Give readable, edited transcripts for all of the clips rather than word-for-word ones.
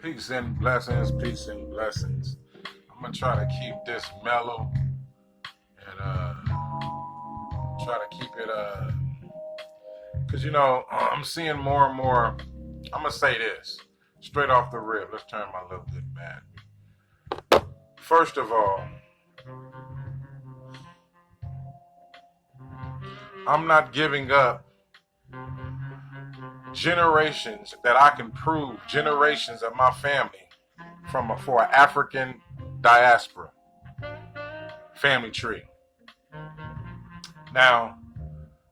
Peace and blessings, peace and blessings. I'm gonna try to keep this mellow and try to keep it cause I'm seeing more and more. I'm gonna say this straight off the rip. Let's turn my little good bad. First of all, I'm not giving up generations that I can prove generations of my family for an African diaspora family tree. Now,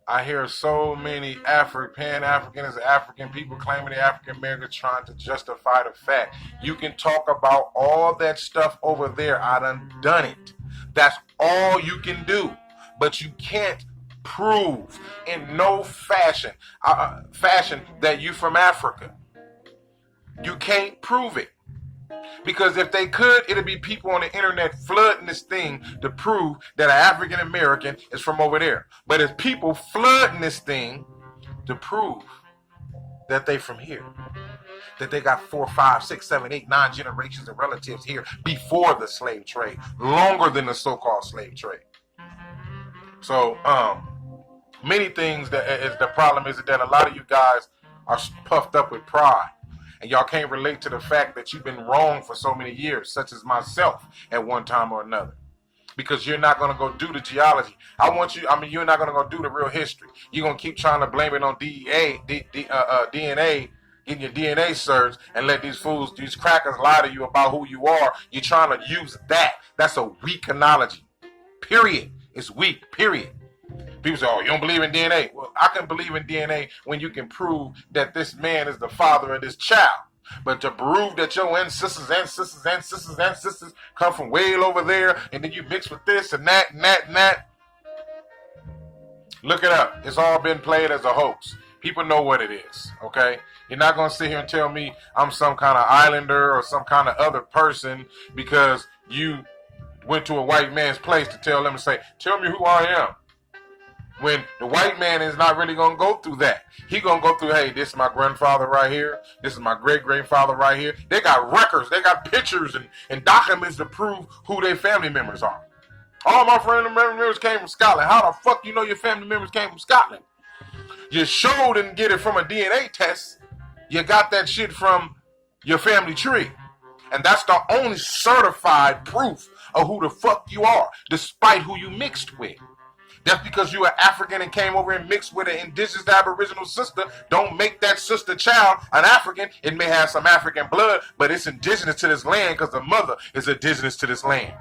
I hear so many Pan-Africans, African people claiming they're African Americans trying to justify the fact. You can talk about all that stuff over there. I done it. That's all you can do. But you can't prove in no fashion that you from Africa. You can't prove it. Because if they could, it'd be people on the internet flooding this thing to prove that an African American is from over there. But it's people flooding this thing to prove that they from here. That they got 4, 5, 6, 7, 8, 9 generations of relatives here before the slave trade. Longer than the so-called slave trade. So, many things that is the problem is that a lot of you guys are puffed up with pride. And y'all can't relate to the fact that you've been wrong for so many years, such as myself at one time or another. Because you're not going to go do the geology. You're not going to go do the real history. You're going to keep trying to blame it on DNA, getting your DNA searched, and let these crackers lie to you about who you are. You're trying to use that. That's a weak analogy. Period. It's weak. Period. People say, oh, you don't believe in DNA? Well, I can believe in DNA when you can prove that this man is the father of this child. But to prove that your ancestors come from way over there, and then you mix with this and that and that and that. Look it up. It's all been played as a hoax. People know what it is, okay? You're not going to sit here and tell me I'm some kind of islander or some kind of other person because you went to a white man's place to tell them and say, tell me who I am. When the white man is not really going to go through that. He going to go through, hey, this is my grandfather right here. This is my great-grandfather right here. They got records. They got pictures and documents to prove who their family members are. All my family members came from Scotland. How the fuck you know your family members came from Scotland? You sure didn't get it from a DNA test. You got that shit from your family tree. And that's the only certified proof of who the fuck you are, despite who you mixed with. Just because you are African and came over and mixed with an indigenous aboriginal sister, don't make that sister child an African. It may have some African blood, but it's indigenous to this land because the mother is indigenous to this land.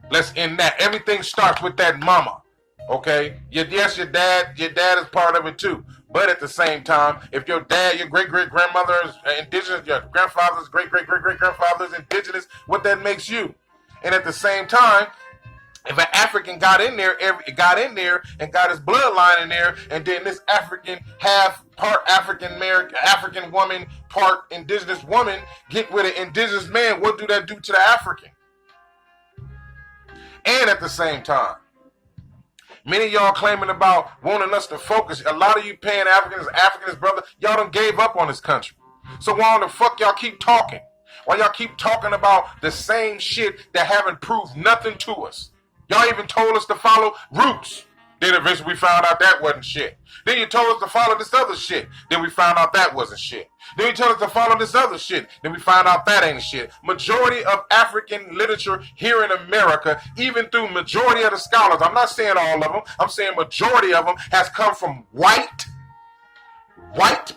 Let's end that. Everything starts with that mama. Okay? Yes, your dad is part of it too. But at the same time, if your dad, your great-great-grandmother is indigenous, your grandfather's great-great-great-grandfather is indigenous, what that makes you. And at the same time, if an African got in there and got his bloodline in there, and then this African part African American, African woman, part indigenous woman get with an indigenous man, what do that do to the African? And at the same time, many of y'all claiming about wanting us to focus. A lot of you Pan-Africans, brother, y'all done gave up on this country. So why the fuck y'all keep talking? Why y'all keep talking about the same shit that haven't proved nothing to us? Y'all even told us to follow roots. Then eventually we found out that wasn't shit. Then you told us to follow this other shit. Then we found out that wasn't shit. Then you told us to follow this other shit. Then we found out that ain't shit. Majority of African literature here in America, even through majority of the scholars, I'm not saying all of them, I'm saying majority of them has come from white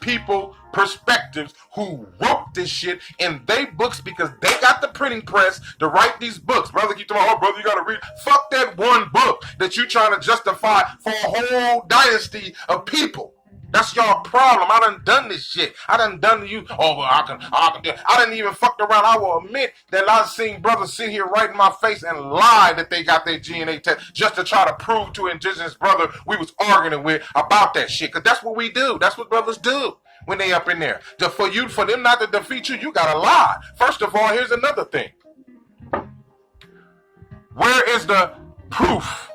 people perspectives who wrote this shit in they books because they got the printing press to write these books. Brother, keep talking, oh, brother, you got to read. Fuck that one book that you trying to justify for a whole dynasty of people. That's y'all problem. I done this shit. I done to you. Oh, well, I can do it. I didn't even fuck around. I will admit that I've seen brothers sit here right in my face and lie that they got their DNA test just to try to prove to an indigenous brother we was arguing with about that shit. Because that's what we do. That's what brothers do when they up in there. For them not to defeat you, you gotta lie. First of all, here's another thing. Where is the proof?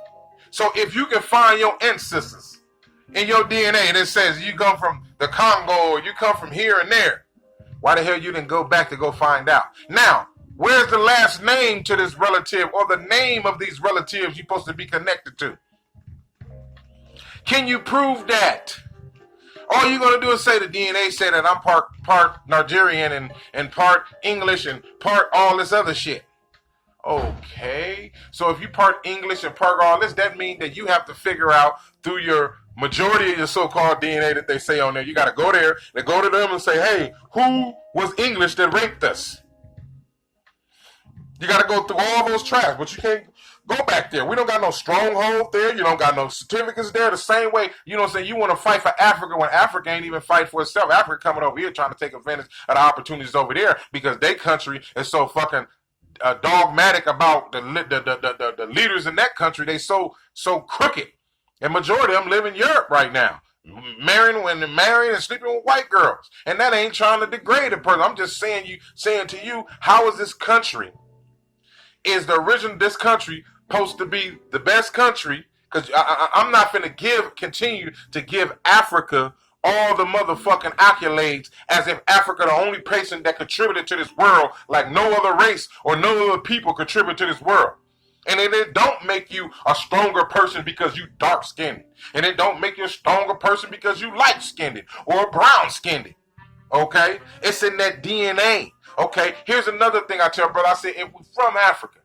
So if you can find your ancestors in your DNA and it says you come from the Congo or you come from here and there, Why the hell you didn't go back to go find out? Now, where's the last name to this relative or the name of these relatives you're supposed to be connected to? Can you prove that? All you're going to do is say the DNA said that I'm part Nigerian and part English and part all this other shit. Okay. So if you part English and part all this, that means that you have to figure out through your majority of your so-called DNA that they say on there, you got to go there and go to them and say, hey, who was English that raped us? You got to go through all those tracks, but you can't go back there. We don't got no stronghold there. You don't got no certificates there. The same way, you know what I'm saying, you want to fight for Africa when Africa ain't even fight for itself. Africa coming over here trying to take advantage of the opportunities over there because their country is so fucking dogmatic about the leaders in that country. They so crooked. And majority of them live in Europe right now. Marrying and sleeping with white girls. And that ain't trying to degrade a person. I'm just saying to you, how is this country? Is this country supposed to be the best country? Because I'm not going to continue to give Africa all the motherfucking accolades as if Africa the only person that contributed to this world like no other race or no other people contribute to this world. And it don't make you a stronger person because you dark-skinned. And it don't make you a stronger person because you light-skinned or brown-skinned. Okay? It's in that DNA. Okay? Here's another thing I tell brother. I say, if we're from Africa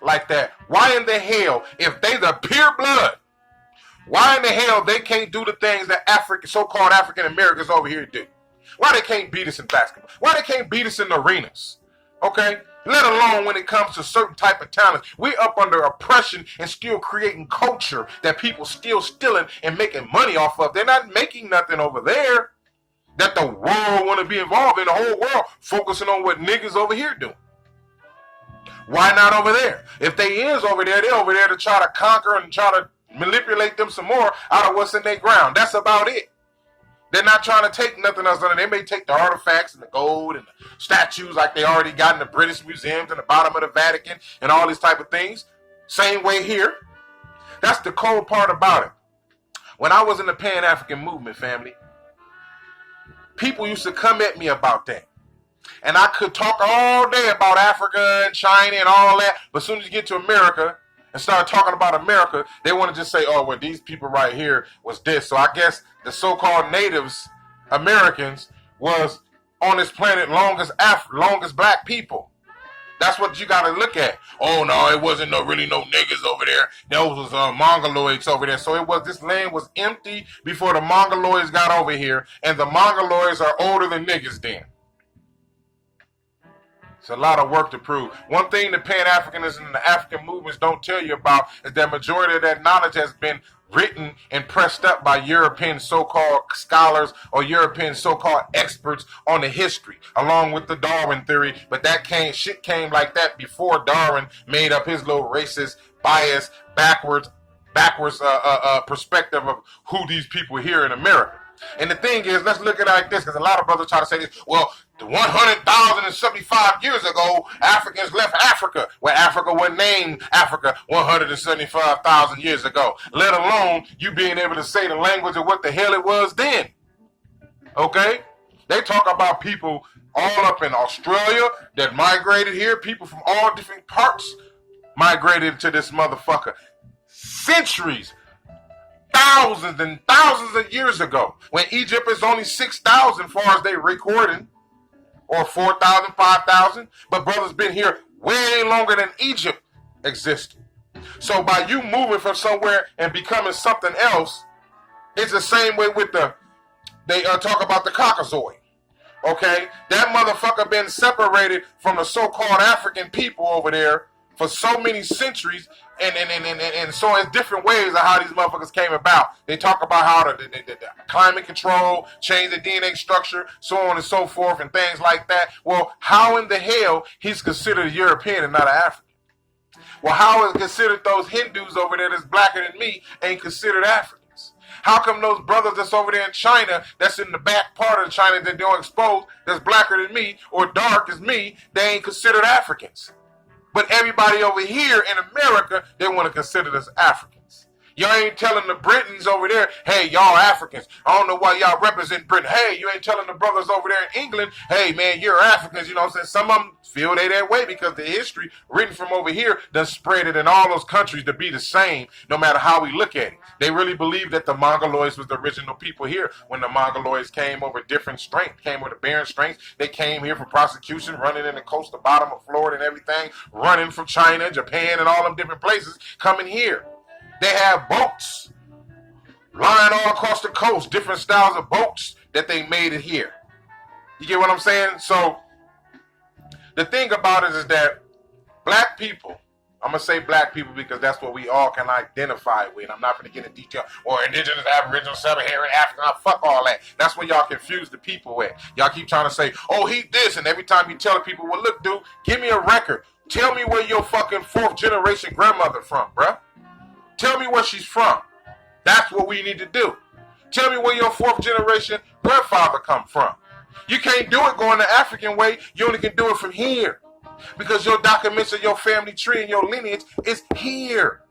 like that, why in the hell, if they the pure blood, why in the hell they can't do the things that so-called African Americans over here do? Why they can't beat us in basketball? Why they can't beat us in the arenas? Okay? Let alone when it comes to certain type of talent. We up under oppression and still creating culture that people still stealing and making money off of. They're not making nothing over there that the world want to be involved in. The whole world focusing on what niggas over here doing. Why not over there? If they is over there, they're over there to try to conquer and try to manipulate them some more out of what's in their ground. That's about it. They're not trying to take nothing else on it. They may take the artifacts and the gold and the statues like they already got in the British museums and the bottom of the Vatican and all these type of things. Same way here. That's the cold part about it. When I was in the Pan-African movement, family, people used to come at me about that. And I could talk all day about Africa and China and all that, but as soon as you get to America and start talking about America, they want to just say, oh, well, these people right here was this. So I guess the so-called natives, Americans, was on this planet longest black people. That's what you got to look at. Oh, no, it wasn't really no niggas over there. Those was Mongoloids over there. So this land was empty before the Mongoloids got over here, and the Mongoloids are older than niggas then. It's a lot of work to prove. One thing the Pan-Africanism and the African movements don't tell you about is that majority of that knowledge has been written and pressed up by European so-called scholars or European so-called experts on the history, along with the Darwin theory. But shit came like that before Darwin made up his little racist, biased, backwards perspective of who these people here in America. And the thing is, let's look at it like this, because a lot of brothers try to say this, well, 100,075 years ago, Africans left Africa, where Africa wasn't named Africa 175,000 years ago, let alone you being able to say the language of what the hell it was then. Okay? They talk about people all up in Australia that migrated here, people from all different parts migrated to this motherfucker. Centuries, thousands and thousands of years ago, when Egypt is only 6,000 far as they recording, or 4,000, 5,000, but brothers been here way longer than Egypt existed. So by you moving from somewhere and becoming something else, it's the same way with they talk about the Caucasoid. Okay, that motherfucker been separated from the so-called African people over there for so many centuries, and so it's different ways of how these motherfuckers came about. They talk about how the climate control, change the DNA structure, so on and so forth, and things like that. Well, how in the hell he's considered a European and not an African? Well, how is considered those Hindus over there that's blacker than me ain't considered Africans? How come those brothers that's over there in China, that's in the back part of China that don't expose, that's blacker than me or dark as me, they ain't considered Africans? But everybody over here in America, they want to consider us Africans. Y'all ain't telling the Britons over there, hey, y'all Africans. I don't know why y'all represent Britain. Hey, you ain't telling the brothers over there in England, hey, man, you're Africans. You know what I'm saying? Some of them feel they that way because the history written from over here done spread it in all those countries to be the same, no matter how we look at it. They really believe that the Mongoloids was the original people here. When the Mongoloids came over different strength, came with a barren strength. They came here for prosecution, running in the coastal bottom of Florida and everything, running from China, Japan, and all them different places, coming here. They have boats lying all across the coast, different styles of boats that they made it here. You get what I'm saying? So the thing about it is that black people, I'm going to say black people because that's what we all can identify with. I'm not going to get into detail. Or indigenous, aboriginal, sub-Saharan, African. Fuck all that. That's what y'all confuse the people with. Y'all keep trying to say, oh, he this. And every time you tell the people, well, look, dude, give me a record. Tell me where your fucking 4th generation grandmother from, bruh. Tell me where she's from. That's what we need to do. Tell me where your 4th generation grandfather come from. You can't do it going the African way. You only can do it from here. Because your documents of your family tree and your lineage is here.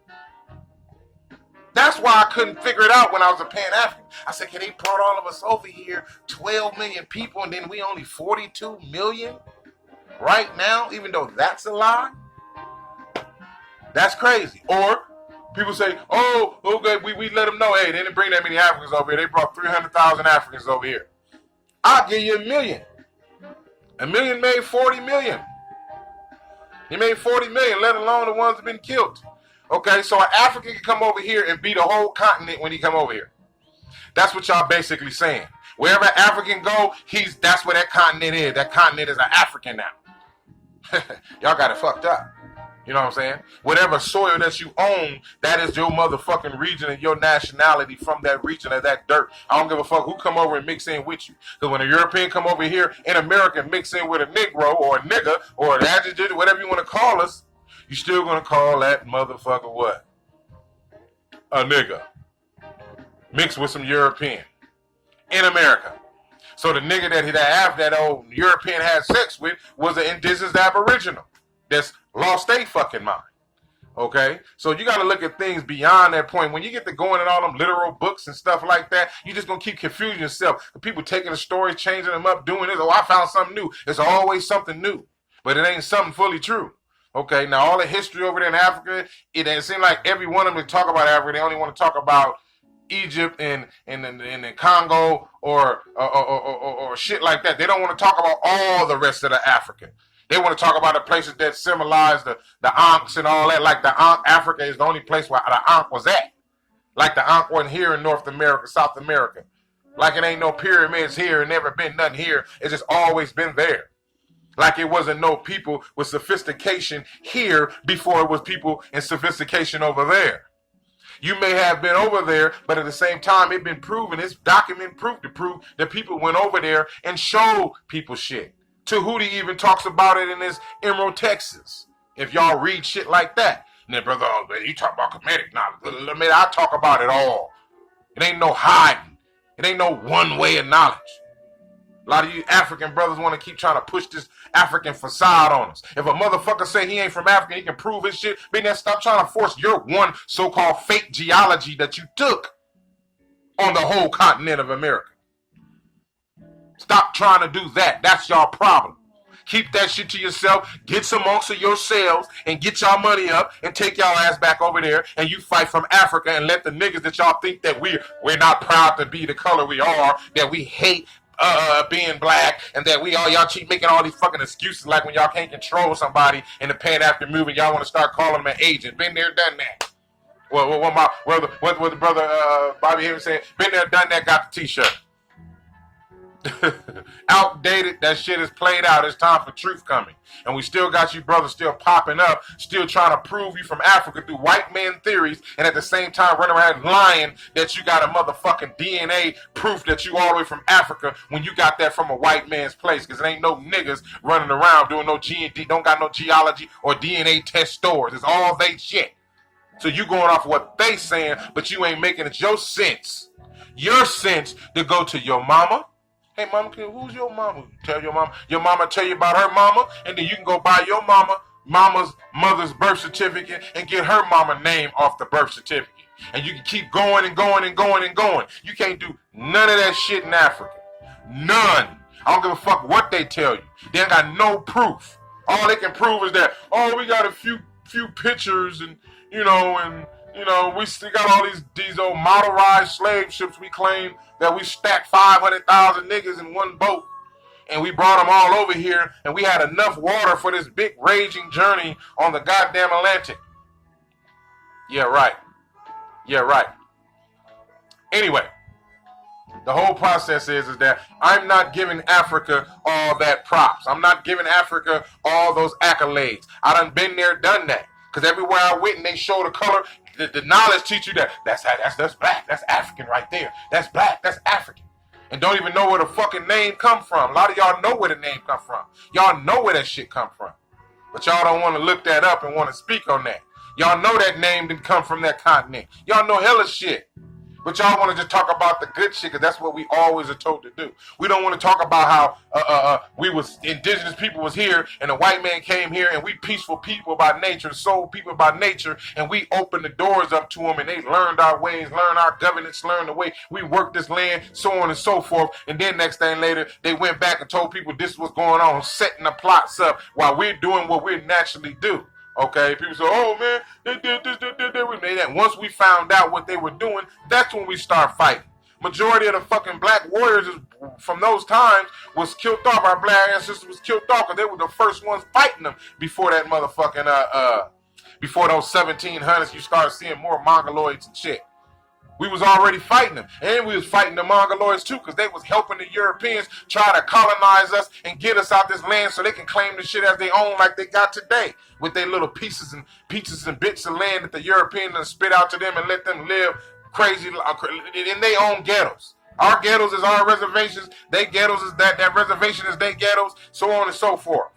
That's why I couldn't figure it out when I was a Pan-African. I said, can they brought all of us over here, 12 million people, and then we only 42 million right now, even though that's a lie? That's crazy. Or people say, oh, okay, we let them know, hey, they didn't bring that many Africans over here. They brought 300,000 Africans over here. I'll give you a million. A million made 40 million. He made 40 million, let alone the ones that have been killed. Okay, so an African can come over here and beat a whole continent when he come over here. That's what y'all basically saying. Wherever African go, that's where that continent is. That continent is an African now. Y'all got it fucked up. You know what I'm saying? Whatever soil that you own, that is your motherfucking region and your nationality from that region of that dirt. I don't give a fuck who come over and mix in with you. Because when a European come over here in America and mix in with a Negro or a nigga or an adjective, whatever you want to call us, you still going to call that motherfucker what? A nigga. Mixed with some European. In America. So the nigga that old European had sex with was an indigenous aboriginal. That's lost their fucking mind. Okay? So you got to look at things beyond that point. When you get to going in all them literal books and stuff like that, you just going to keep confusing yourself. The people taking the stories, changing them up, doing this. Oh, I found something new. It's always something new. But it ain't something fully true. Okay? Now, all the history over there in Africa, it seems like every one of them talk about Africa. They only want to talk about Egypt and the Congo or shit like that. They don't want to talk about all the rest of the Africa. They want to talk about the places that symbolize the Ankhs and all that. Like the Ankh, Africa is the only place where the Ankh was at. Like the Ankh wasn't here in North America, South America. Like it ain't no pyramids here and never been nothing here. It's just always been there. Like it wasn't no people with sophistication here before it was people in sophistication over there. You may have been over there, but at the same time, it's been proven, it's documented proof to prove that people went over there and showed people shit. Tahuti even talks about it in his Emerald, Texas. If y'all read shit like that. And then, brother, you talk about comedic knowledge. I talk about it all. It ain't no hiding. It ain't no one way of knowledge. A lot of you African brothers want to keep trying to push this African facade on us. If a motherfucker say he ain't from Africa, he can prove his shit. Then stop trying to force your one so-called fake geology that you took on the whole continent of America. Stop trying to do that. That's y'all problem. Keep that shit to yourself. Get some monks of yourselves and get y'all money up and take y'all ass back over there and you fight from Africa and let the niggas that y'all think that we're not proud to be the color we are, that we hate being black, and that y'all keep making all these fucking excuses like when y'all can't control somebody in the Pan-African movement, y'all want to start calling them an agent. Been there, done that. What the brother Bobby Haven said, been there, done that, got the t-shirt. Outdated, that shit is played out. It's time for truth coming. And we still got you brothers still popping up, still trying to prove you from Africa through white man theories, and at the same time running around lying that you got a motherfucking DNA proof that you all the way from Africa when you got that from a white man's place. Because there ain't no niggas running around doing no G&D, don't got no geology or DNA test stores. It's all they shit. So you going off of what they saying, but you ain't making it your sense. Your sense to go to your mama. Hey, mama, who's your mama? Tell your mama. Your mama tell you about her mama, and then you can go buy your mama's mother's birth certificate and get her mama name off the birth certificate. And you can keep going and going and going and going. You can't do none of that shit in Africa. None. I don't give a fuck what they tell you. They ain't got no proof. All they can prove is that, oh, we got a few pictures and we still got all these old motorized slave ships we claim that we stacked 500,000 niggas in one boat. And we brought them all over here and we had enough water for this big raging journey on the goddamn Atlantic. Yeah, right. Yeah, right. Anyway, the whole process is that I'm not giving Africa all that props. I'm not giving Africa all those accolades. I done been there, done that. Because everywhere I went and they show the color, the knowledge teach you that that's black, that's African right there. That's black, that's African. And don't even know where the fucking name come from. A lot of y'all know where the name come from. Y'all know where that shit come from. But y'all don't want to look that up and want to speak on that. Y'all know that name didn't come from that continent. Y'all know hella shit. But y'all want to just talk about the good shit because that's what we always are told to do. We don't want to talk about how indigenous people was here and the white man came here and we peaceful people by nature, soul people by nature, and we opened the doors up to them and they learned our ways, learned our governance, learned the way we work this land, so on and so forth. And then next thing later, they went back and told people this was going on, setting the plots up while we're doing what we naturally do. Okay, people say, oh man, they did this, we made that. Once we found out what they were doing, that's when we start fighting. Majority of the fucking black warriors from those times was killed off. Our black ancestors was killed off because they were the first ones fighting them before that motherfucking, before those 1700s, you start seeing more Mongoloids and shit. We was already fighting them. And we was fighting the Mongoloids too because they was helping the Europeans try to colonize us and get us out this land so they can claim the shit as their own like they got today with their little pieces and bits of land that the Europeans spit out to them and let them live crazy in their own ghettos. Our ghettos is our reservations. Their ghettos is that reservation is their ghettos, so on and so forth.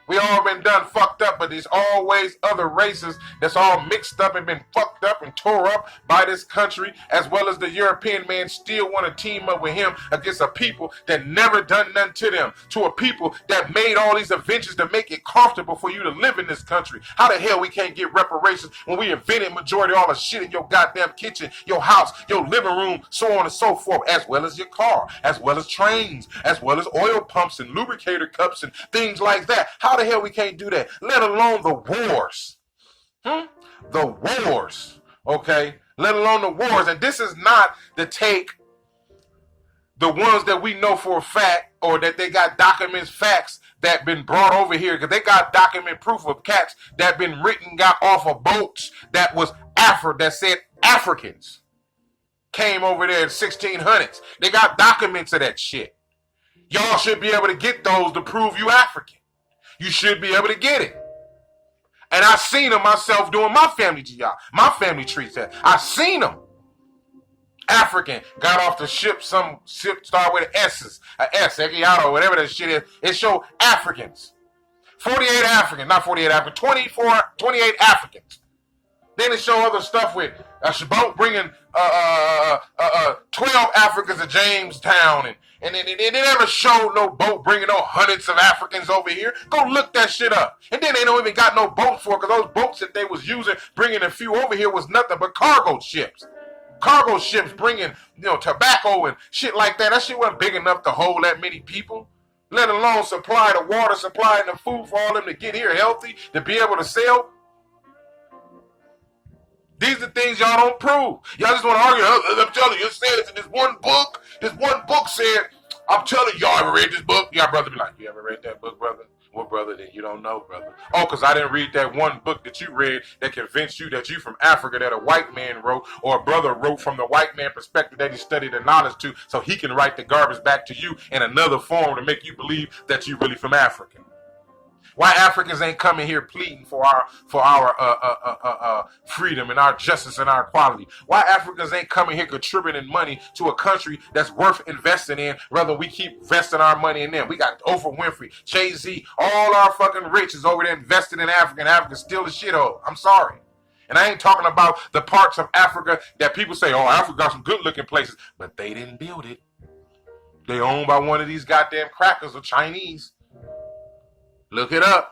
We all been done fucked up, but there's always other races that's all mixed up and been fucked up and tore up by this country, as well as the European man still want to team up with him against a people that never done nothing to them, to a people that made all these inventions to make it comfortable for you to live in this country. How the hell we can't get reparations when we invented majority of all the shit in your goddamn kitchen, your house, your living room, so on and so forth, as well as your car, as well as trains, as well as oil pumps and lubricator cups and things like that. How the hell we can't do that? Let alone the wars. The wars. Okay? Let alone the wars. And this is not to take the ones that we know for a fact or that they got documents, facts that been brought over here because they got document proof of cats that been written, got off of boats that was that said Africans came over there in 1600s. They got documents of that shit. Y'all should be able to get those to prove you African. You should be able to get it. And I seen them myself doing my family trees. I seen them. African got off the ship. Some ship started with S's, Egiato, whatever that shit is. It showed Africans. 48 Africans, not 48 Africans, 28 Africans. Then it showed other stuff with a boat bringing 12 Africans to Jamestown, and they never showed no boat bringing no hundreds of Africans over here. Go look that shit up. And then they don't even got no boat for it because those boats that they was using bringing a few over here was nothing but cargo ships. Cargo ships bringing tobacco and shit like that. That shit wasn't big enough to hold that many people. Let alone supply the water, supply the food for all them to get here healthy, to be able to sell. These are things y'all don't prove. Y'all just want to argue. I'm telling you, it says in this one book. This one book said, I'm telling you, y'all ever read this book? Y'all brother be like, you ever read that book, brother? What brother that you don't know, brother? Oh, because I didn't read that one book that you read that convinced you that you from Africa that a white man wrote or a brother wrote from the white man perspective that he studied the knowledge to so he can write the garbage back to you in another form to make you believe that you really from Africa. Why Africans ain't coming here pleading for our freedom and our justice and our equality? Why Africans ain't coming here contributing money to a country that's worth investing in, rather we keep investing our money in them? We got Oprah Winfrey, Jay-Z, all our fucking rich is over there invested in Africa, and Africa's still the shithole. I'm sorry. And I ain't talking about the parts of Africa that people say, oh, Africa got some good looking places, but they didn't build it. They owned by one of these goddamn crackers or Chinese. Look it up.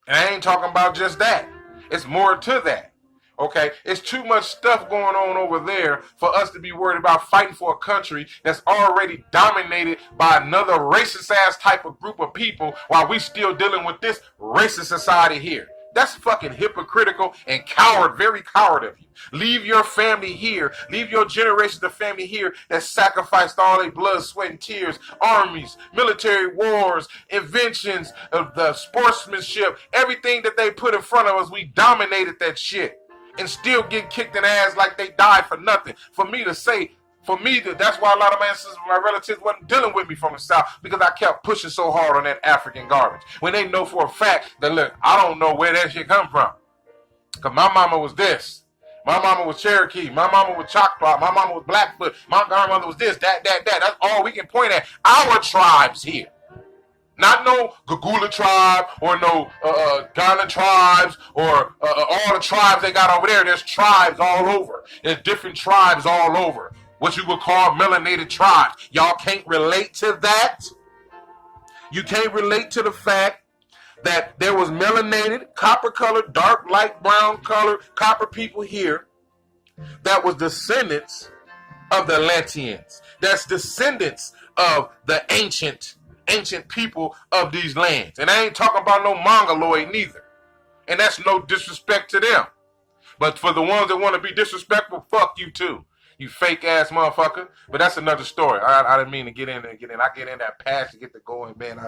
And I ain't talking about just that. It's more to that. Okay, it's too much stuff going on over there for us to be worried about fighting for a country that's already dominated by another racist ass type of group of people while we still dealing with this racist society here. That's fucking hypocritical and coward, very coward of you. Leave your family here. Leave your generations of family here that sacrificed all their blood, sweat, and tears, armies, military wars, inventions of the sportsmanship, everything that they put in front of us, we dominated that shit. And still get kicked in the ass like they died for nothing. For me to say, that's why a lot of my relatives wasn't dealing with me from the South, because I kept pushing so hard on that African garbage. When they know for a fact that, look, I don't know where that shit come from. Because my mama was this. My mama was Cherokee. My mama was Choctaw. My mama was Blackfoot. My grandmother was this, that. That's all we can point at. Our tribes here. Not no Gagula tribe or no Ghana tribes or all the tribes they got over there. There's tribes all over. There's different tribes all over. What you would call melanated tribes. Y'all can't relate to that. You can't relate to the fact that there was melanated, copper colored, dark, light brown colored, copper people here that was descendants of the Atlanteans. That's descendants of the ancient people of these lands. And I ain't talking about no Mongoloid neither. And that's no disrespect to them. But for the ones that want to be disrespectful, fuck you too. You fake ass motherfucker. But that's another story. I didn't mean to get in there. I get in that passion, get to going, man. And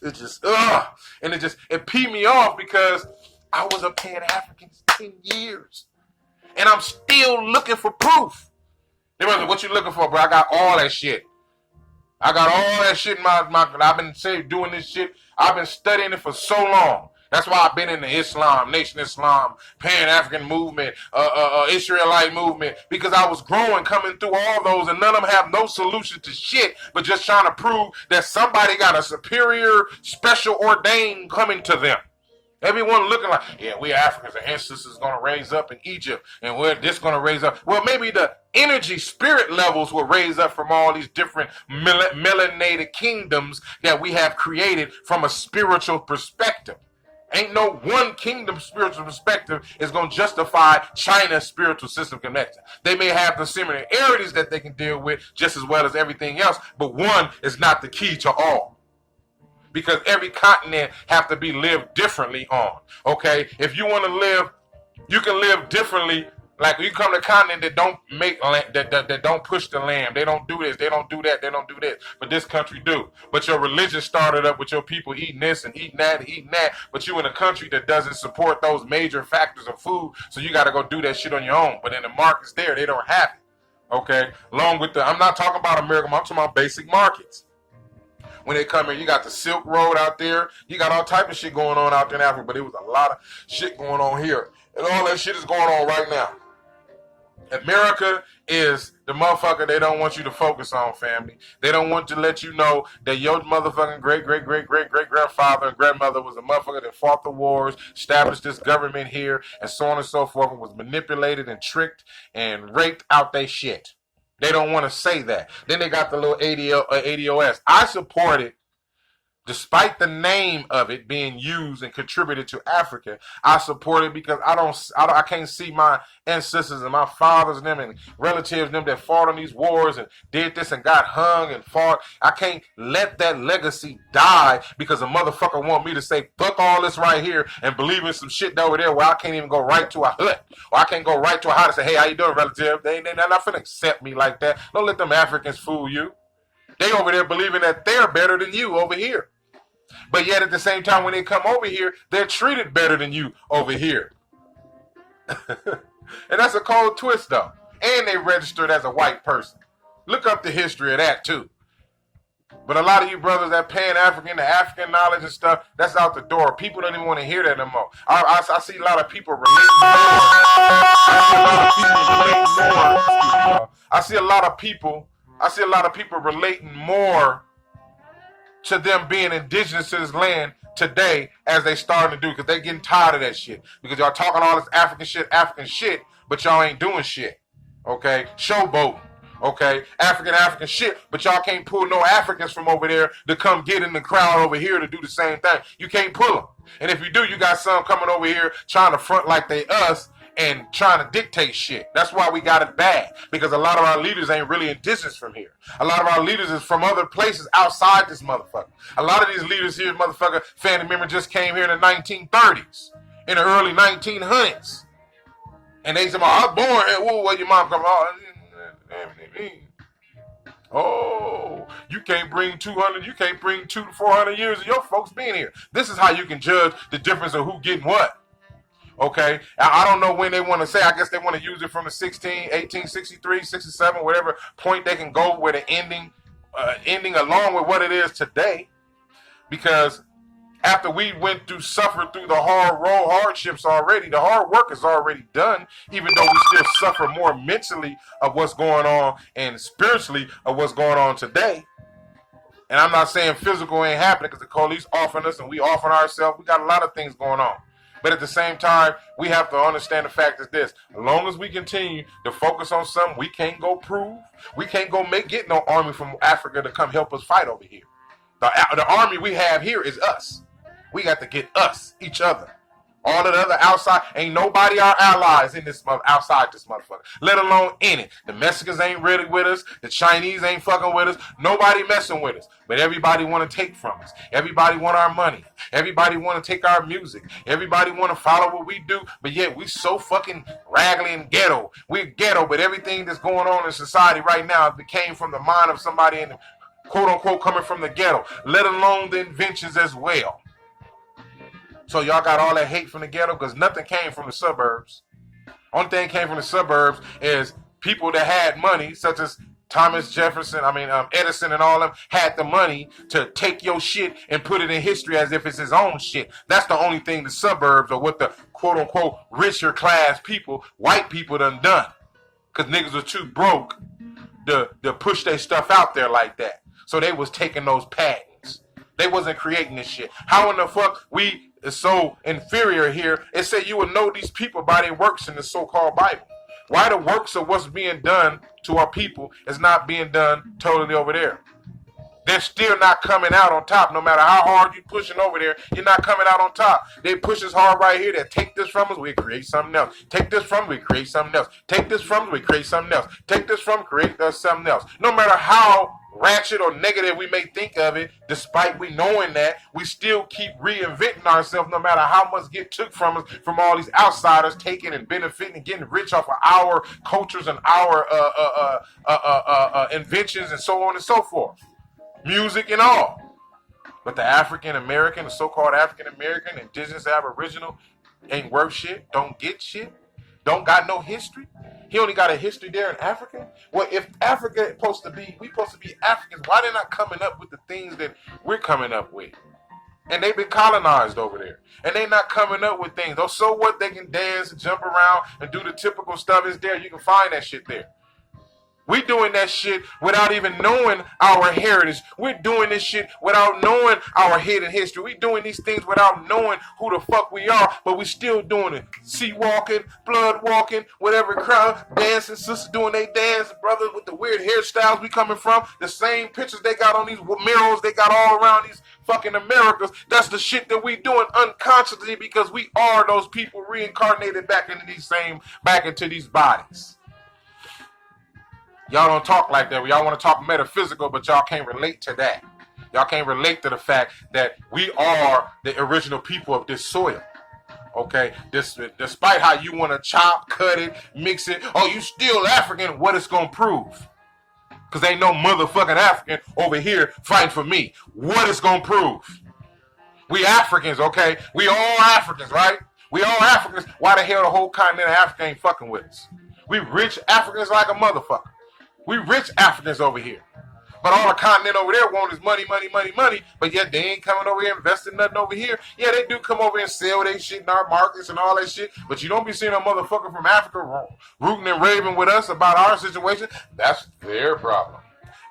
it peed me off because I was a Pan-African 10 years. And I'm still looking for proof. They were like, what you looking for, bro? I got all that shit. I got all that shit in my I've been doing this shit. I've been studying it for so long. That's why I've been in the Islam, Nation Islam, Pan-African movement, Israelite movement, because I was growing, coming through all those, and none of them have no solution to shit, but just trying to prove that somebody got a superior, special ordained coming to them. Everyone looking like, yeah, we Africans, our ancestors going to raise up in Egypt, and we're this going to raise up. Well, maybe the energy, spirit levels will raise up from all these different melanated kingdoms that we have created from a spiritual perspective. Ain't no one kingdom spiritual perspective is going to justify China's spiritual system connection. They may have the similarities that they can deal with just as well as everything else, but one is not the key to all. Because every continent have to be lived differently on. Okay? If you want to live, you can live differently. Like you come to a continent that don't make that don't push the lamb. They don't do this. They don't do that. They don't do this. But this country do. But your religion started up with your people eating this and eating that and eating that. But you in a country that doesn't support those major factors of food, so you got to go do that shit on your own. But in the markets there, they don't have it. Okay? Along with I'm not talking about America. I'm talking about basic markets. When they come here, you got the Silk Road out there. You got all type of shit going on out there in Africa. But it was a lot of shit going on here. And all that shit is going on right now. America is the motherfucker they don't want you to focus on, family. They don't want to let you know that your motherfucking great-great-great-great-great-grandfather and grandmother was a motherfucker that fought the wars, established this government here, and so on and so forth, and was manipulated and tricked and raped out they shit. They don't want to say that. Then they got the little ADOS. I support it. Despite the name of it being used and contributed to Africa, I support it because I can't see my ancestors and my fathers and them and relatives and them that fought in these wars and did this and got hung and fought. I can't let that legacy die because a motherfucker want me to say fuck all this right here and believe in some shit over there where I can't even go right to a hut or I can't go right to a house and say, hey, how you doing, relative? They're not finna accept me like that. Don't let them Africans fool you. They over there believing that they're better than you over here. But yet at the same time, when they come over here, they're treated better than you over here. And that's a cold twist, though. And they registered as a white person. Look up the history of that, too. But a lot of you brothers, that Pan-African, the African knowledge and stuff, that's out the door. People don't even want to hear that no more. I see a lot of people relating more. I see a lot of people relating more to them being indigenous to this land today as they starting to do, because they getting tired of that shit. Because y'all talking all this African shit, but y'all ain't doing shit. Okay? Showboating. Okay? African shit, but y'all can't pull no Africans from over there to come get in the crowd over here to do the same thing. You can't pull them. And if you do, you got some coming over here trying to front like they us, and trying to dictate shit. That's why we got it bad, because a lot of our leaders ain't really indigenous from here. A lot of our leaders is from other places outside this motherfucker. A lot of these leaders here, motherfucker, family member just came here in the 1930s, in the early 1900s. And they said, I was born here. Whoa, where your mom come? Oh, you can't bring 200, you can't bring 200 to 400 years of your folks being here. This is how you can judge the difference of who getting what. Okay, I don't know when they want to say. I guess they want to use it from the 1863, 67, whatever point they can go with the ending along with what it is today. Because after we suffered through the hardships already, the hard work is already done, even though we still suffer more mentally of what's going on and spiritually of what's going on today. And I'm not saying physical ain't happening, because the police offering us and we offering ourselves. We got a lot of things going on. But at the same time, we have to understand the fact is this: as long as we continue to focus on something we can't go prove, we can't go get no army from Africa to come help us fight over here. The army we have here is us. We got to get us, each other. All of the other outside, ain't nobody our allies in this outside this motherfucker, let alone in it. The Mexicans ain't really with us. The Chinese ain't fucking with us. Nobody messing with us. But everybody want to take from us. Everybody want our money. Everybody want to take our music. Everybody want to follow what we do. But yet we so fucking raggedy and ghetto. We're ghetto, but everything that's going on in society right now came from the mind of somebody in the quote unquote coming from the ghetto, let alone the inventions as well. So y'all got all that hate from the ghetto, because nothing came from the suburbs. Only thing came from the suburbs is people that had money, such as Edison and all them, had the money to take your shit and put it in history as if it's his own shit. That's the only thing the suburbs, or what the quote unquote richer class people, white people done. Because niggas was too broke to push their stuff out there like that. So they was taking those patents. They wasn't creating this shit. How in the fuck we is so inferior here? It said you would know these people by their works in the so-called Bible. Why the works of what's being done to our people is not being done totally over there? They're still not coming out on top. No matter how hard you're pushing over there, you're not coming out on top. They push us hard right here. They take this from us, we create something else. Take this from us, we create something else. Take this from us, we create something else. Take this from us, create something else. No matter how ratchet or negative we may think of it, despite we knowing that, we still keep reinventing ourselves, no matter how much get took from us from all these outsiders taking and benefiting and getting rich off of our cultures and our inventions and so on and so forth. Music and all. But the African American, the so-called African American, indigenous Aboriginal, ain't worth shit, don't get shit, don't got no history. He only got a history there in Africa. Well, if Africa is supposed to be, we supposed to be Africans, why they not coming up with the things that we're coming up with? And they've been colonized over there. And they not coming up with things. Oh, so what? They can dance and jump around and do the typical stuff. It's there. You can find that shit there. We doing that shit without even knowing our heritage. We're doing this shit without knowing our hidden history. We doing these things without knowing who the fuck we are, but we still doing it. Sea walking, blood walking, whatever crowd, dancing, sisters doing they dance, brothers with the weird hairstyles we coming from, the same pictures they got on these murals they got all around these fucking Americas. That's the shit that we doing unconsciously, because we are those people reincarnated back into these bodies. Y'all don't talk like that. Y'all want to talk metaphysical, but y'all can't relate to that. Y'all can't relate to the fact that we are the original people of this soil. Okay? Despite how you want to chop, cut it, mix it. Oh, you still African. What it's going to prove? Because ain't no motherfucking African over here fighting for me. What it's going to prove? We Africans, okay? We all Africans, right? We all Africans. Why the hell the whole continent of Africa ain't fucking with us? We rich Africans like a motherfucker. We rich Africans over here. But all the continent over there want is money, money, money, money. But yet they ain't coming over here investing nothing over here. Yeah, they do come over here and sell their shit in our markets and all that shit. But you don't be seeing a motherfucker from Africa rooting and raving with us about our situation. That's their problem.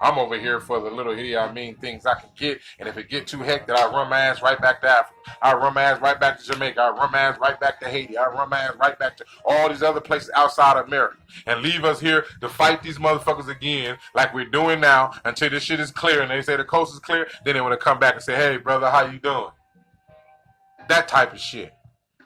I'm over here for the little things I can get. And if it get too hectic, I run my ass right back to Africa. I run my ass right back to Jamaica. I run my ass right back to Haiti. I run my ass right back to all these other places outside of America. And leave us here to fight these motherfuckers again like we're doing now until this shit is clear. And they say the coast is clear. Then they want to come back and say, hey, brother, how you doing? That type of shit.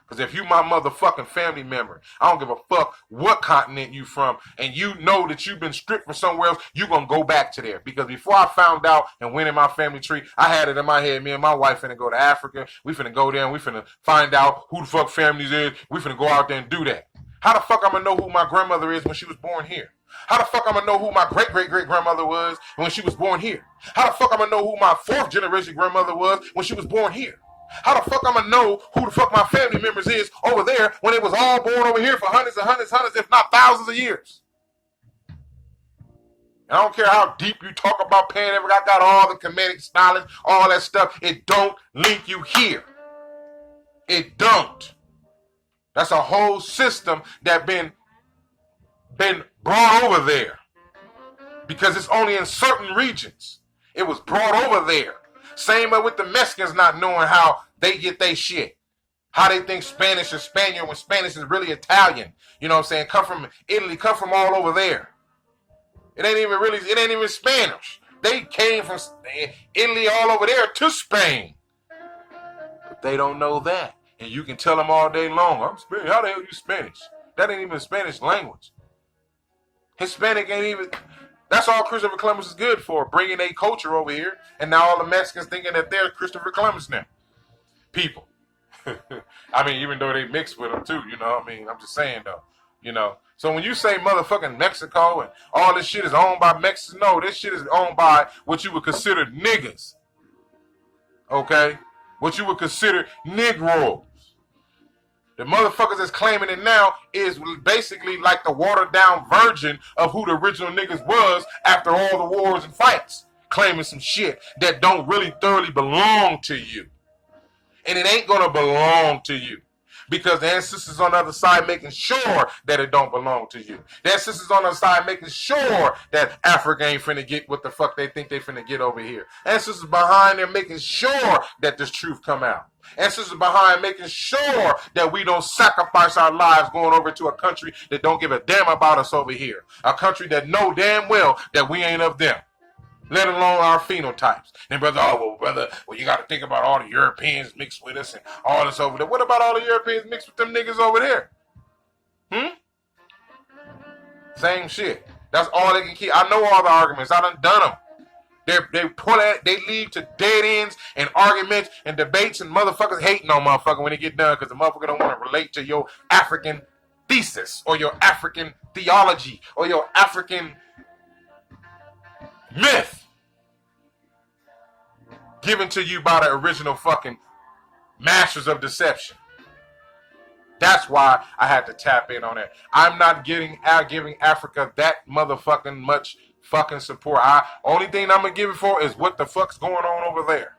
Because if you my motherfucking family member, I don't give a fuck what continent you from, and you know that you've been stripped from somewhere else, you going to go back to there. Because before I found out and went in my family tree, I had it in my head, me and my wife finna go to Africa. We finna go there and we finna find out who the fuck families is. We finna go out there and do that. How the fuck I'm going to know who my grandmother is when she was born here? How the fuck I'm going to know who my great-great-great-grandmother was when she was born here? How the fuck I'm going to know who my fourth generation grandmother was when she was born here? How the fuck I'm going to know who the fuck my family members is over there when it was all born over here for hundreds, if not thousands of years? And I don't care how deep you talk about Pan Africa. I got all the comedic knowledge, all that stuff. It don't link you here. It don't. That's a whole system that been brought over there. Because it's only in certain regions. It was brought over there. Same way with the Mexicans not knowing how they get their shit. How they think Spanish is Spaniard when Spanish is really Italian. You know what I'm saying? Come from Italy, come from all over there. It ain't even Spanish. They came from Italy all over there to Spain. But they don't know that. And you can tell them all day long, I'm Spanish. How the hell are you Spanish? That ain't even Spanish language. Hispanic ain't even... That's all Christopher Columbus is good for, bringing a culture over here. And now all the Mexicans thinking that they're Christopher Columbus now. People. I mean, even though they mix with them too, you know. I mean, I'm just saying though, you know. So when you say motherfucking Mexico and all this shit is owned by Mexicans, no, this shit is owned by what you would consider niggas. Okay? What you would consider Negroes. The motherfuckers that's claiming it now is basically like the watered down version of who the original niggas was after all the wars and fights. Claiming some shit that don't really thoroughly belong to you. And it ain't gonna belong to you. Because the ancestors on the other side making sure that it don't belong to you. The ancestors on the other side making sure that Africa ain't finna get what the fuck they think they finna get over here. Ancestors behind there making sure that this truth come out. Ancestors behind making sure that we don't sacrifice our lives going over to a country that don't give a damn about us over here. A country that know damn well that we ain't of them. Let alone our phenotypes. And brother, you got to think about all the Europeans mixed with us and all this over there. What about all the Europeans mixed with them niggas over there? Same shit. That's all they can keep. I know all the arguments. I done them. They lead to dead ends and arguments and debates and motherfuckers hating on motherfucker when they get done because the motherfucker don't want to relate to your African thesis or your African theology or your African myth given to you by the original fucking masters of deception. That's why I had to tap in on that. I'm not giving Africa that motherfucking much fucking support. Only thing I'm gonna give it for is what the fuck's going on over there.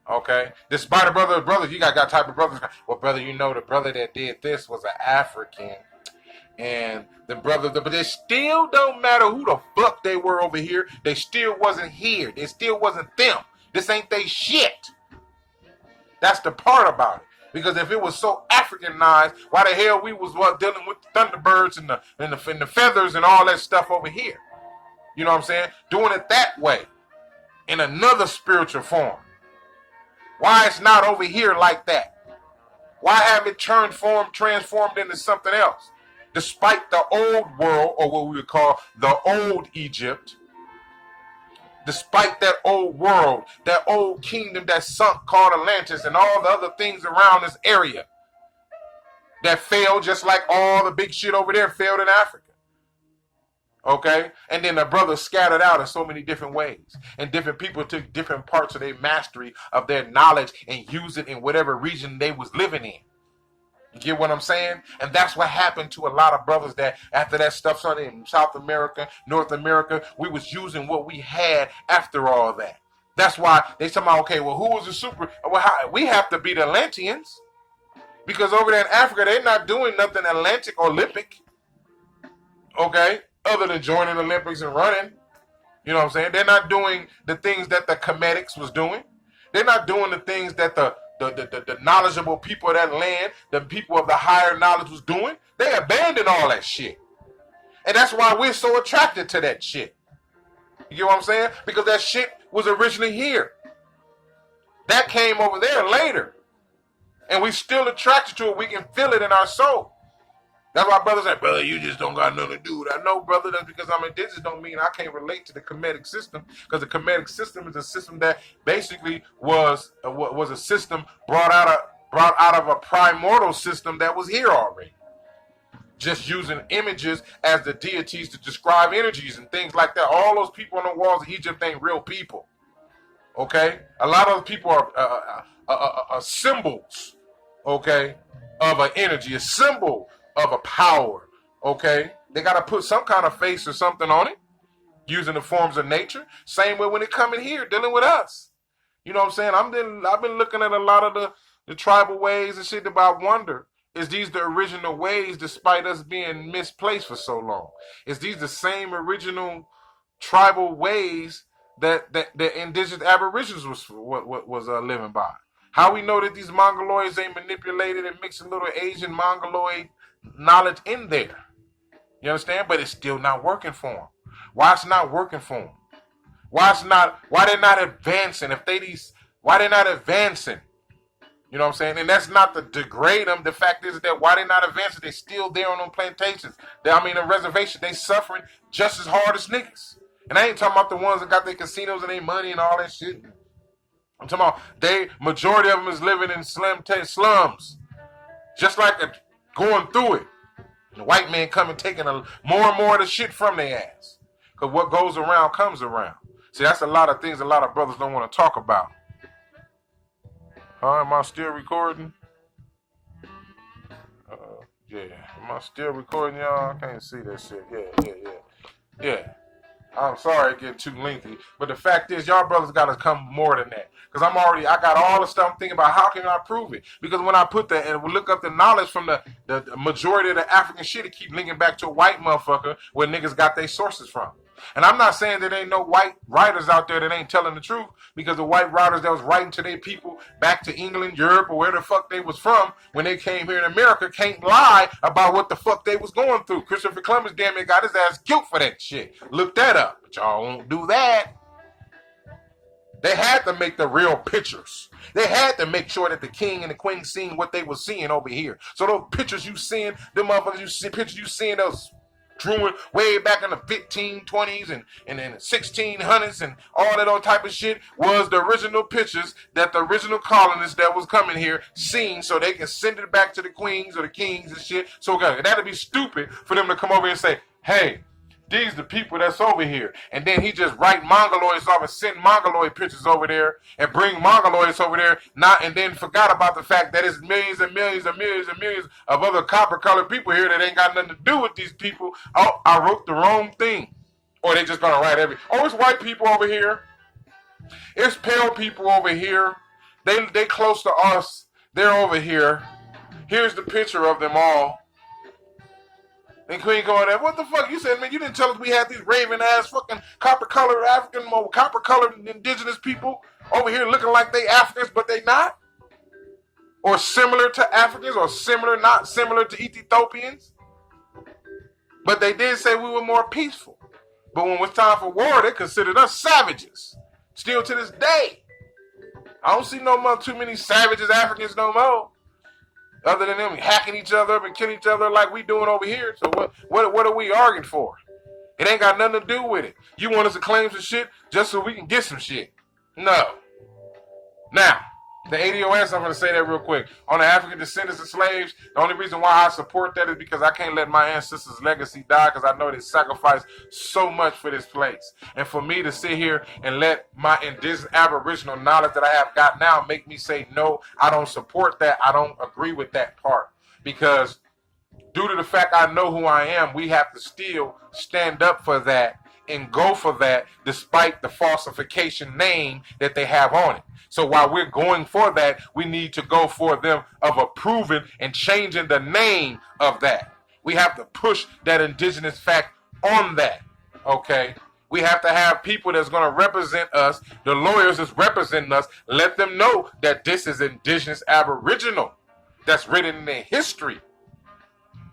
Okay? Despite the brothers, you got type of brothers. Well, brother, you know the brother that did this was an African. And but they still don't matter who the fuck they were over here. They still wasn't here. They still wasn't them. This ain't they shit. That's the part about it. Because if it was so Africanized, why the hell we was dealing with the Thunderbirds and the feathers and all that stuff over here? You know what I'm saying? Doing it that way. In another spiritual form. Why it's not over here like that? Why have it transformed into something else? Despite the old world, or what we would call the old Egypt, despite that old world, that old kingdom that sunk called Atlantis and all the other things around this area that failed, just like all the big shit over there failed in Africa. Okay? And then the brothers scattered out in so many different ways. And different people took different parts of their mastery of their knowledge and used it in whatever region they was living in. You get what I'm saying? And that's what happened to a lot of brothers that after that stuff started in South America, North America, we was using what we had after all that. That's why they talking about, okay, well, who was the super? Well, we have to be the Atlanteans. Because over there in Africa, they're not doing nothing Atlantic or Olympic. Okay? Other than joining the Olympics and running. You know what I'm saying? They're not doing the things that the Comedics was doing. They're not doing the things that the knowledgeable people of that land, the people of the higher knowledge was doing. They abandoned all that shit. And that's why we're so attracted to that shit. You get what I'm saying? Because that shit was originally here. That came over there later. And we still attracted to it. We can feel it in our soul. That's why brothers say, brother, you just don't got nothing to do with that. No, brother, that's because I'm indigenous don't mean I can't relate to the Kemetic system, because the Kemetic system is a system that basically was a system brought out of a primordial system that was here already. Just using images as the deities to describe energies and things like that. All those people on the walls of Egypt ain't real people. Okay? A lot of those people are symbols, okay, of an energy, a symbol of a power, okay? They got to put some kind of face or something on it, using the forms of nature. Same way when they come in here, dealing with us. You know what I'm saying? I've been looking at a lot of the tribal ways and shit that I wonder, is these the original ways despite us being misplaced for so long? Is these the same original tribal ways that the indigenous Aborigines was living by? How we know that these Mongoloids ain't manipulated and mixed a little Asian Mongoloid knowledge in there? You understand? But it's still not working for them. Why it's not working for them? Why they're not advancing? Why they're not advancing? You know what I'm saying? And that's not to degrade them. The fact is that why they're not advancing, they still there on them plantations. The reservation, they suffering just as hard as niggas. And I ain't talking about the ones that got their casinos and their money and all that shit. I'm talking about majority of them is living in slums. Just like going through it. And the white man coming taking more and more of the shit from their ass. Because what goes around comes around. See, that's a lot of things a lot of brothers don't want to talk about. Am I still recording? Yeah. Am I still recording, y'all? I can't see that shit. Yeah. I'm sorry it get too lengthy. But the fact is, y'all brothers got to come more than that. Because I got all the stuff I'm thinking about. How can I prove it? Because when I put that and we look up the knowledge from the majority of the African shit, it keep linking back to a white motherfucker where niggas got their sources from. And I'm not saying that ain't no white writers out there that ain't telling the truth, because the white writers that was writing to their people back to England, Europe, or where the fuck they was from when they came here in America can't lie about what the fuck they was going through. Christopher Columbus damn near got his ass killed for that shit. Look that up. But y'all won't do that. They had to make the real pictures. They had to make sure that the king and the queen seen what they was seeing over here. So those pictures you seeing, them motherfuckers pictures you seeing those drew way back in the 1520s and then the 1600s and all that old type of shit was the original pictures that the original colonists that was coming here seen, so they can send it back to the queens or the kings and shit. So that'd be stupid for them to come over here and say, hey, these the people that's over here. And then he just write Mongoloids off and send Mongoloid pictures over there and bring Mongoloids over there, and then forgot about the fact that it's millions and millions and millions and millions of other copper-colored people here that ain't got nothing to do with these people. Oh, I wrote the wrong thing. Or they just gonna write it's white people over here. It's pale people over here. They close to us. They're over here. Here's the picture of them all. And Queen going there, what the fuck? You said, man, you didn't tell us we had these raven ass fucking copper-colored African, copper-colored indigenous people over here looking like they Africans, but they not? Or similar to Africans, or not similar to Ethiopians? But they did say we were more peaceful. But when it was time for war, they considered us savages. Still to this day. I don't see too many savages Africans no more. Other than them hacking each other up and killing each other like we doing over here. So what are we arguing for? It ain't got nothing to do with it. You want us to claim some shit just so we can get some shit. No. Now, the ADOS, I'm going to say that real quick. On the African descendants of slaves, the only reason why I support that is because I can't let my ancestors' legacy die, because I know they sacrificed so much for this place. And for me to sit here and let my indigenous aboriginal knowledge that I have got now make me say, no, I don't support that. I don't agree with that part. Because due to the fact I know who I am, we have to still stand up for that and go for that despite the falsification name that they have on it. So while we're going for that, we need to go for them of approving and changing the name of that. We have to push that indigenous fact on that, okay? We have to have people that's going to represent us, the lawyers that's representing us, let them know that this is indigenous aboriginal. That's written in their history.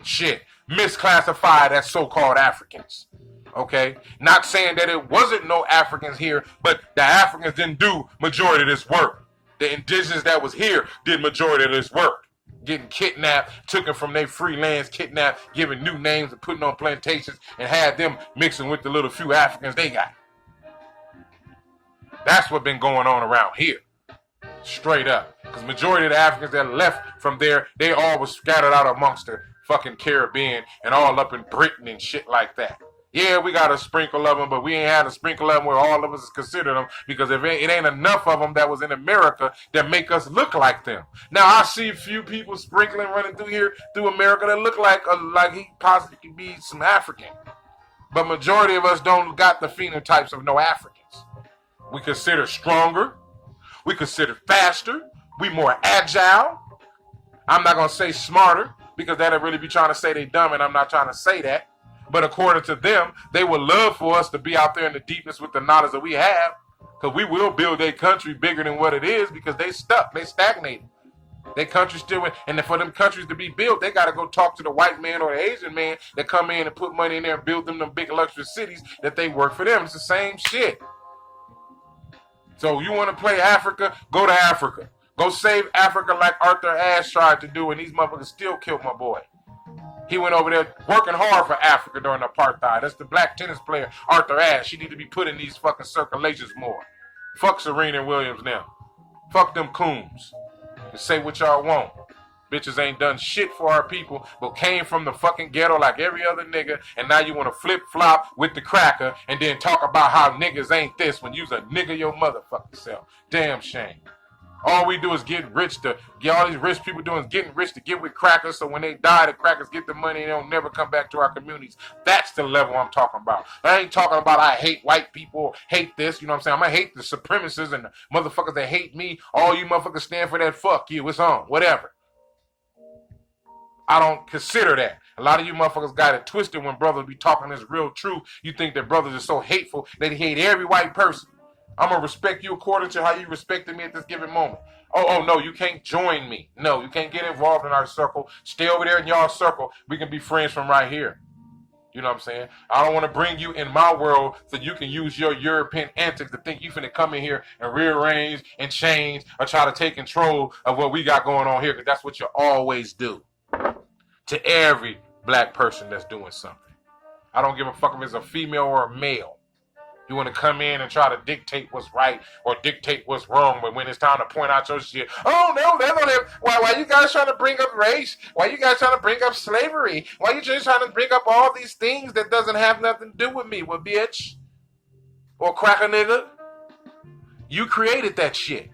Shit, misclassified as so-called Africans. Okay, not saying that it wasn't no Africans here, but the Africans didn't do majority of this work. The indigenous that was here did majority of this work. Getting kidnapped, taken from their free lands, kidnapped, giving new names and putting on plantations and had them mixing with the little few Africans they got. That's what's been going on around here. Straight up. Because majority of the Africans that left from there, they all was scattered out amongst the fucking Caribbean and all up in Britain and shit like that. Yeah, we got a sprinkle of them, but we ain't had a sprinkle of them where all of us consider them, because if it ain't enough of them that was in America that make us look like them. Now, I see a few people sprinkling running through here, through America, that look like he possibly could be some African. But majority of us don't got the phenotypes of no Africans. We consider stronger. We consider faster. We more agile. I'm not going to say smarter, because that'll really be trying to say they dumb, and I'm not trying to say that. But according to them, they would love for us to be out there in the deepness with the knowledge that we have, because we will build a country bigger than what it is, because they stuck, they stagnated. Their country still, and for them countries to be built, they got to go talk to the white man or the Asian man that come in and put money in there and build them big luxurious cities that they work for them. It's the same shit. So you want to play Africa, go to Africa. Go save Africa like Arthur Ashe tried to do, and these motherfuckers still killed my boy. He went over there working hard for Africa during apartheid. That's the black tennis player, Arthur Ashe. He need to be put in these fucking circulations more. Fuck Serena Williams now. Fuck them coons. And say what y'all want. Bitches ain't done shit for our people, but came from the fucking ghetto like every other nigga, and now you want to flip-flop with the cracker and then talk about how niggas ain't this when you's a nigga your motherfucking self. Damn shame. All we do is get rich to get all these rich people doing is getting rich to get with crackers, so when they die, the crackers get the money and they don't never come back to our communities. That's the level I'm talking about. I ain't talking about I hate white people, hate this, you know what I'm saying? I'm gonna hate the supremacists and the motherfuckers that hate me. All you motherfuckers stand for that, fuck you, it's on, whatever. I don't consider that. A lot of you motherfuckers got it twisted when brothers be talking this real truth. You think that brothers are so hateful that they hate every white person. I'm going to respect you according to how you respected me at this given moment. Oh, no, you can't join me. No, you can't get involved in our circle. Stay over there in y'all circle. We can be friends from right here. You know what I'm saying? I don't want to bring you in my world so you can use your European antics to think you finna come in here and rearrange and change or try to take control of what we got going on here, because that's what you always do to every black person that's doing something. I don't give a fuck if it's a female or a male. You want to come in and try to dictate what's right or dictate what's wrong, but when it's time to point out your shit, oh no, they don't have. Why you guys trying to bring up race? Why you guys trying to bring up slavery? Why you just trying to bring up all these things that doesn't have nothing to do with me? Well, bitch, or cracker nigga, you created that shit.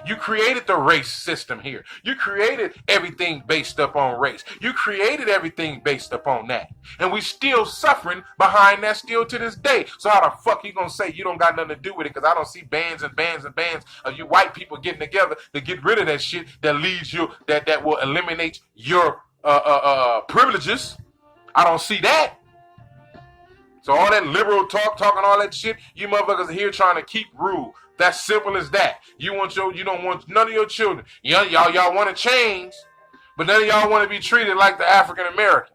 You created the race system here. You created everything based up on race. You created everything based up on that. And we still suffering behind that still to this day. So how the fuck you gonna say you don't got nothing to do with it? Because I don't see bands and bands and bands of you white people getting together to get rid of that shit that leads you, that will eliminate your privileges. I don't see that. So all that liberal talking all that shit, you motherfuckers are here trying to keep rule. That's simple as that. You don't want none of your children. Y'all want to change, but none of y'all want to be treated like the African American.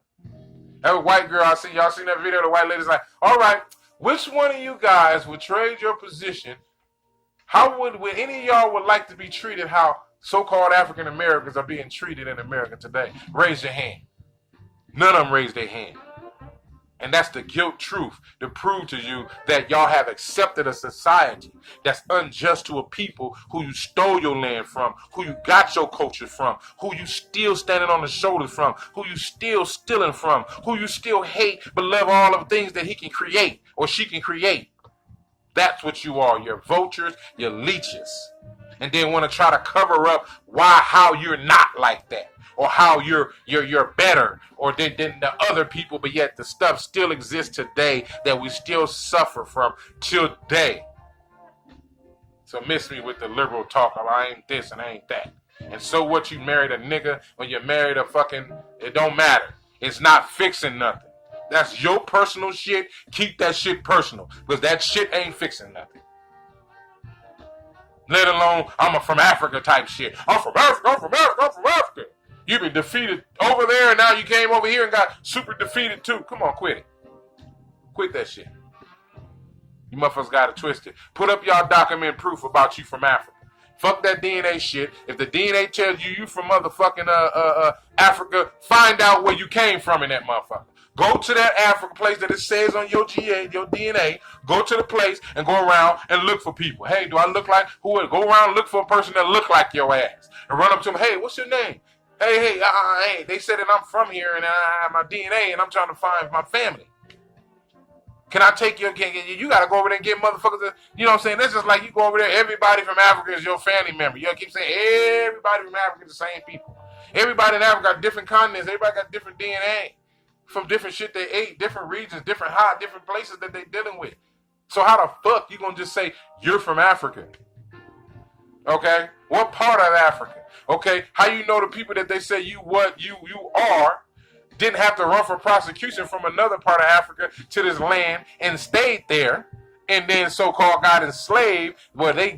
That white girl, y'all seen that video. The white lady's like, all right, which one of you guys would trade your position? How would any of y'all would like to be treated how so-called African Americans are being treated in America today? Raise your hand. None of them raised their hand. And that's the guilt truth to prove to you that y'all have accepted a society that's unjust to a people who you stole your land from, who you got your culture from, who you still standing on the shoulders from, who you still stealing from, who you still hate but love all of the things that he can create or she can create. That's what you are. You're vultures, you're leeches. And then want to try to cover up how you're not like that. Or how you're better or than the other people, but yet the stuff still exists today that we still suffer from till today. So miss me with the liberal talk of I ain't this and I ain't that. And so what, you married a nigga when you married a fucking, it don't matter. It's not fixing nothing. That's your personal shit. Keep that shit personal, because that shit ain't fixing nothing. Let alone I'm a from Africa type shit. I'm from Africa. You've been defeated over there, and now you came over here and got super defeated too. Come on, quit it. Quit that shit. You motherfuckers got it twisted. Put up y'all document proof about you from Africa. Fuck that DNA shit. If the DNA tells you from motherfucking Africa, find out where you came from in that motherfucker. Go to that Africa place that it says on your your DNA. Go to the place and go around and look for people. Hey, do I look like who? Go around and look for a person that look like your ass and run up to them. Hey, what's your name? Hey, they said that I'm from here and I have my DNA and I'm trying to find my family. Can I take your? You gotta go over there and get motherfuckers. You know what I'm saying? That's just like you go over there. Everybody from Africa is your family member. You keep saying everybody from Africa is the same people. Everybody in Africa got different continents. Everybody got different DNA from different shit they ate, different regions, different different places that they dealing with. So how the fuck you gonna just say you're from Africa? Okay, what part of Africa? Okay, how you know the people that they say you are didn't have to run for prosecution from another part of Africa to this land and stayed there, and then so-called got enslaved? Well, they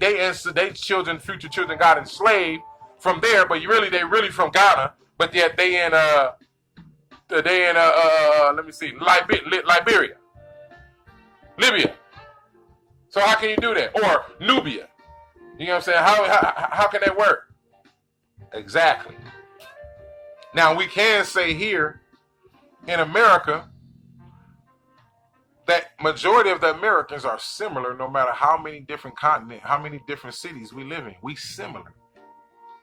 children, future children, got enslaved from there, but they really from Ghana, but yet they in let me see, Liberia, Libya. So how can you do that? Or Nubia? You know what I'm saying? How can that work? Exactly. Now we can say here in America that majority of the Americans are similar, no matter how many different continents, how many different cities we live in. We similar.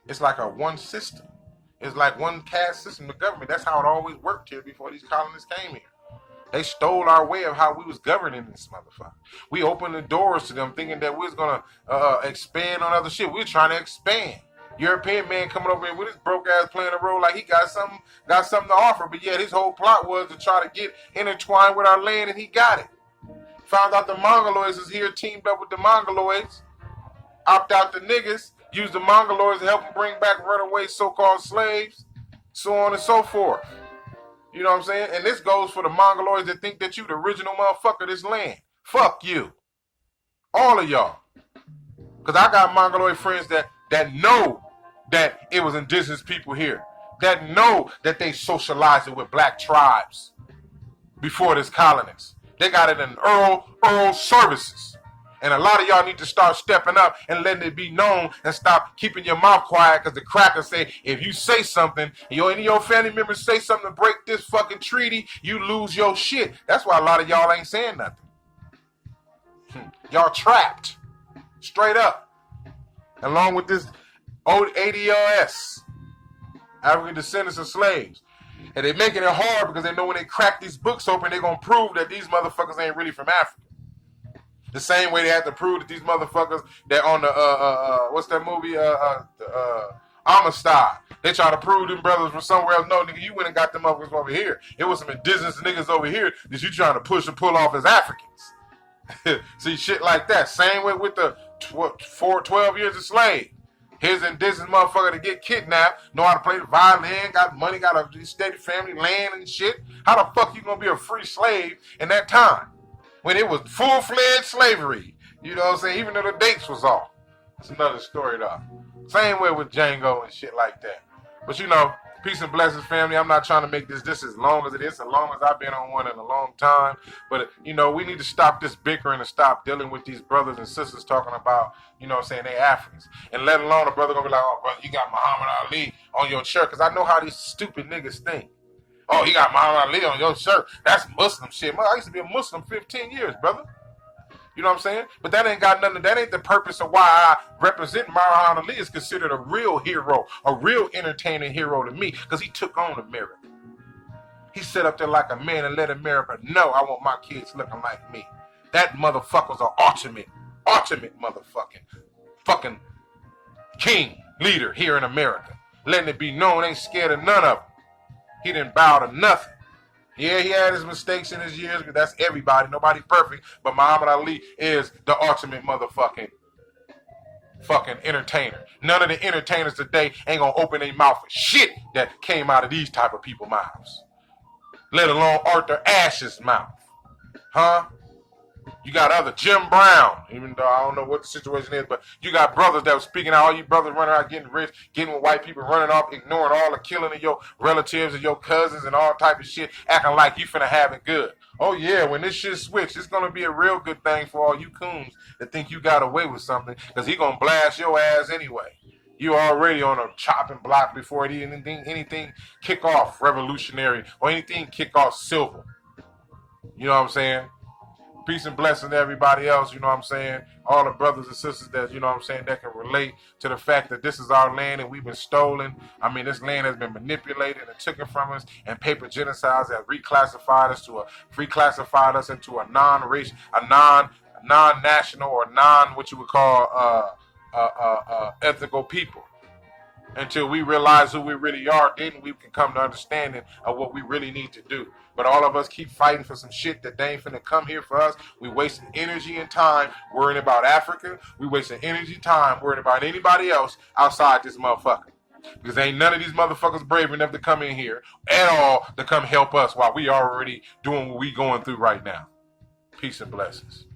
It's like a one system. It's like one caste system. The government. That's how it always worked here before these colonists came here. They stole our way of how we was governing this motherfucker. We opened the doors to them thinking that we was going to expand on other shit. We were trying to expand. European man coming over here with his broke ass playing a role like he got something to offer, but yet his whole plot was to try to get intertwined with our land, and he got it. Found out the Mongoloids is here, teamed up with the Mongoloids, opt out the niggas, used the Mongoloids to help them bring back runaway so-called slaves, so on and so forth. You know what I'm saying? And this goes for the Mongoloids that think that you the original motherfucker of this land. Fuck you. All of y'all. Because I got Mongoloid friends that know that it was indigenous people here. That know that they socialized it with black tribes before this colonists. They got it in oral services. And a lot of y'all need to start stepping up and letting it be known and stop keeping your mouth quiet, because the crackers say if you say something, any of your family members say something to break this fucking treaty, you lose your shit. That's why a lot of y'all ain't saying nothing. Y'all trapped. Straight up. Along with this old ADLS, African descendants of slaves. And they making it hard because they know when they crack these books open, they're going to prove that these motherfuckers ain't really from Africa. The same way they have to prove that these motherfuckers that on the what's that movie Amistad, they try to prove them brothers from somewhere else. No, nigga, you went and got them motherfuckers over here. It was some indigenous niggas over here that you trying to push and pull off as Africans. See, shit like that. Same way with the 12 years of slave. Here's an indigenous motherfucker to get kidnapped, know how to play the violin, got money, got a steady family, land and shit. How the fuck you gonna be a free slave in that time? When it was full-fledged slavery. You know what I'm saying? Even though the dates was off. That's another story, though. Same way with Django and shit like that. But, you know, peace and blessings, family. I'm not trying to make this as long as it is, as long as I've been on one in a long time. But, you know, we need to stop this bickering and stop dealing with these brothers and sisters talking about, you know what I'm saying, they Africans. And let alone a brother gonna be like, oh, brother, you got Muhammad Ali on your shirt. Because I know how these stupid niggas think. Oh, you got Muhammad Ali on your shirt. That's Muslim shit. I used to be a Muslim 15 years, brother. You know what I'm saying? But that ain't got nothing. That ain't the purpose of why I represent Muhammad Ali. Is considered a real hero, a real entertaining hero to me, because he took on America. He sat up there like a man and let America know I want my kids looking like me. That motherfucker's an ultimate fucking king leader here in America. Letting it be known, ain't scared of none of them. He didn't bow to nothing. Yeah, he had his mistakes in his years, but that's everybody. Nobody perfect. But Muhammad Ali is the ultimate motherfucking entertainer. None of the entertainers today ain't gonna open their mouth for shit that came out of these type of people's mouths. Let alone Arthur Ashe's mouth. Huh? You got other Jim Brown, even though I don't know what the situation is, but you got brothers that were speaking out. All you brothers running out getting rich, getting with white people, running off, ignoring all the killing of your relatives and your cousins and all type of shit, acting like you finna have it good. Oh yeah, when this shit switch, it's gonna be a real good thing for all you coons that think you got away with something, because he gonna blast your ass anyway. You already on a chopping block before it anything kick off revolutionary or anything kick off silver. You know what I'm saying? Peace and blessing to everybody else, you know what I'm saying? All the brothers and sisters that, you know what I'm saying, that can relate to the fact that this is our land and we've been stolen. I mean, this land has been manipulated and taken from us, and paper genocides have reclassified us into a non-racial, a non-national or what you would call ethical people. Until we realize who we really are, then we can come to understanding of what we really need to do. But all of us keep fighting for some shit that they ain't finna come here for us. We wasting energy and time worrying about Africa. We wasting energy and time worrying about anybody else outside this motherfucker. Because ain't none of these motherfuckers brave enough to come in here at all to come help us while we already doing what we going through right now. Peace and blessings.